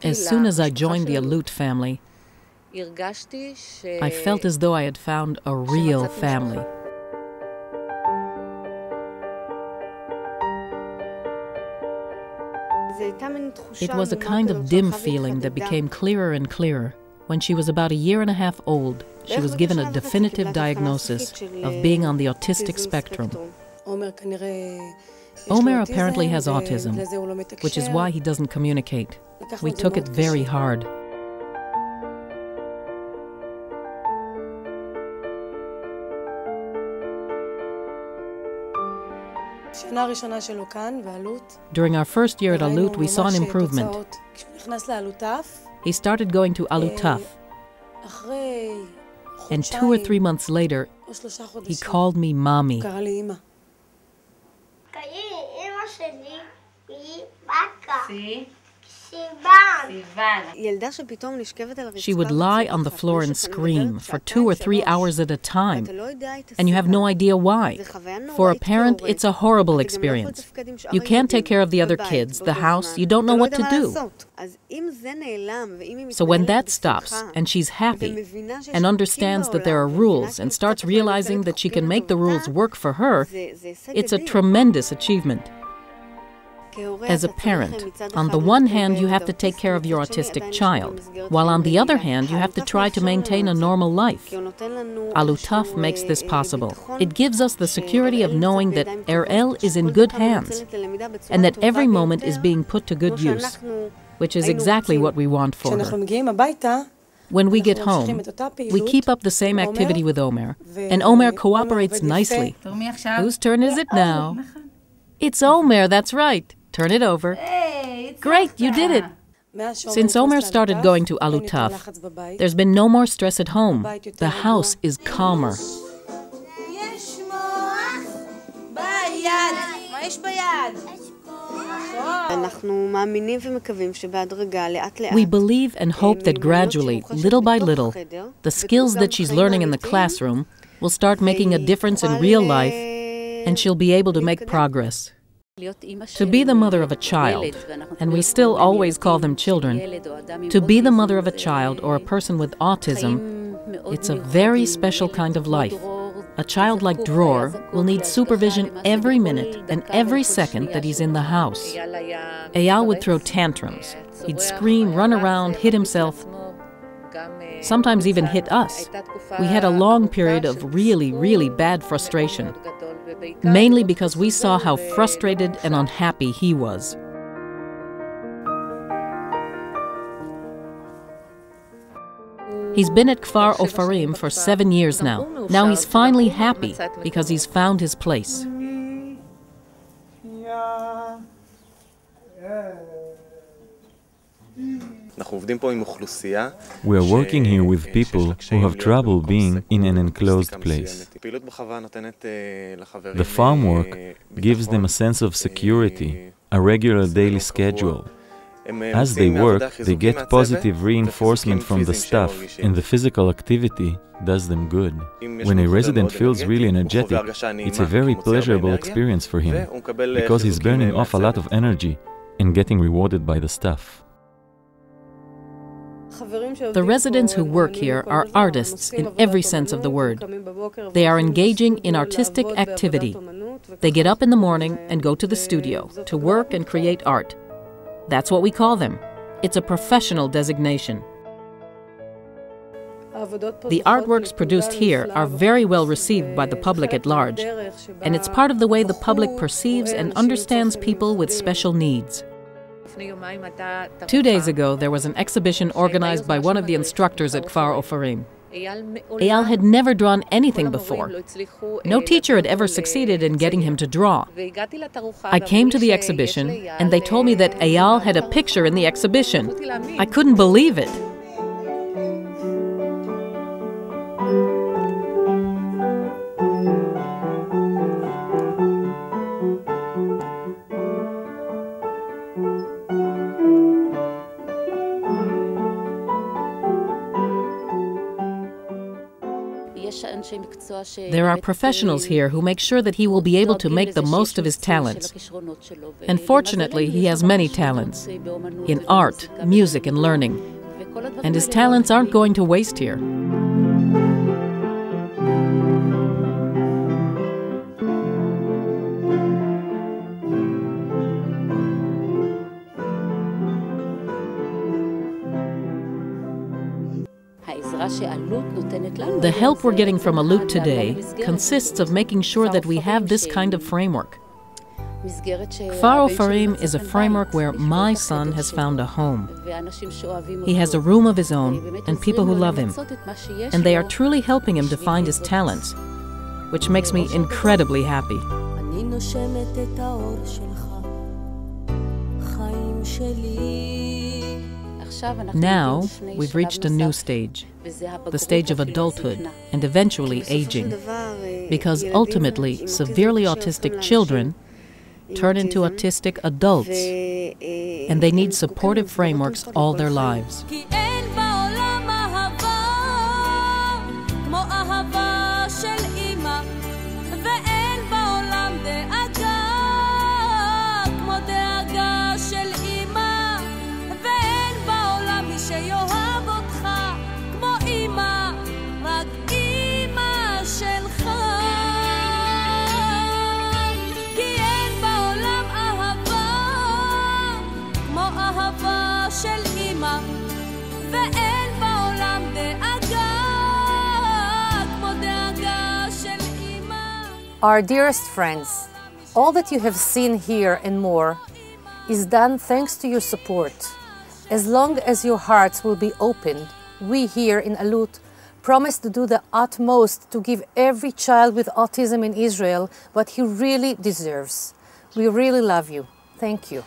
As soon as I joined the Alut family, I felt as though I had found a real family. It was a kind of dim feeling that became clearer and clearer. When she was about 1.5 years old, she was given a definitive diagnosis of being on the autistic spectrum. Omer apparently has autism, which is why he doesn't communicate. We took it very hard. During our first year at Alut, we saw an improvement. He started going to Alut-In, and 2 or 3 months later, he called me Mommy. She would lie on the floor and scream for 2 or 3 hours at a time, and you have no idea why. For a parent, it's a horrible experience. You can't take care of the other kids, the house, you don't know what to do. So when that stops, and she's happy, and understands that there are rules, and starts realizing that she can make the rules work for her, it's a tremendous achievement. As a parent, on the one hand you have to take care of your autistic child, while on the other hand you have to try to maintain a normal life. Alut-In makes this possible. It gives us the security of knowing that Ariel is in good hands, and that every moment is being put to good use, which is exactly what we want for her. When we get home, we keep up the same activity with Omer, and Omer cooperates nicely. Whose turn is it now? It's Omer, that's right. Turn it over. Great, you did it. Since Omer started going to Alut-In, there's been no more stress at home. The house is calmer. We believe and hope that gradually, little by little, the skills that she's learning in the classroom will start making a difference in real life, and she'll be able to make progress. To be the mother of a child, and we still always call them children, to be the mother of a child or a person with autism, it's a very special kind of life. A child like Dror will need supervision every minute and every second that he's in the house. Eyal would throw tantrums. He'd scream, run around, hit himself, sometimes even hit us. We had a long period of really, really bad frustration, mainly because we saw how frustrated and unhappy he was. He's been at Kfar Ofarim for 7 years now. Now he's finally happy because he's found his place. We are working here with people who have trouble being in an enclosed place. The farm work gives them a sense of security, a regular daily schedule. As they work, they get positive reinforcement from the staff, and the physical activity does them good. When a resident feels really energetic, it's a very pleasurable experience for him, because he's burning off a lot of energy and getting rewarded by the staff. The residents who work here are artists in every sense of the word. They are engaging in artistic activity. They get up in the morning and go to the studio to work and create art. That's what we call them. It's a professional designation. The artworks produced here are very well received by the public at large, and it's part of the way the public perceives and understands people with special needs. 2 days ago, there was an exhibition organized by one of the instructors at Kfar Ofarim. Eyal had never drawn anything before. No teacher had ever succeeded in getting him to draw. I came to the exhibition, and they told me that Eyal had a picture in the exhibition. I couldn't believe it. There are professionals here who make sure that he will be able to make the most of his talents. And fortunately, he has many talents in art, music, and learning. And his talents aren't going to waste here. The help we're getting from Alut today consists of making sure that we have this kind of framework. Kfar Ofarim is a framework where my son has found a home. He has a room of his own and people who love him. And they are truly helping him to find his talents, which makes me incredibly happy. Now, we've reached a new stage, the stage of adulthood and eventually aging, because ultimately, severely autistic children turn into autistic adults, and they need supportive frameworks all their lives. Our dearest friends, all that you have seen here and more is done thanks to your support. As long as your hearts will be open, we here in Alut promise to do the utmost to give every child with autism in Israel what he really deserves. We really love you. Thank you.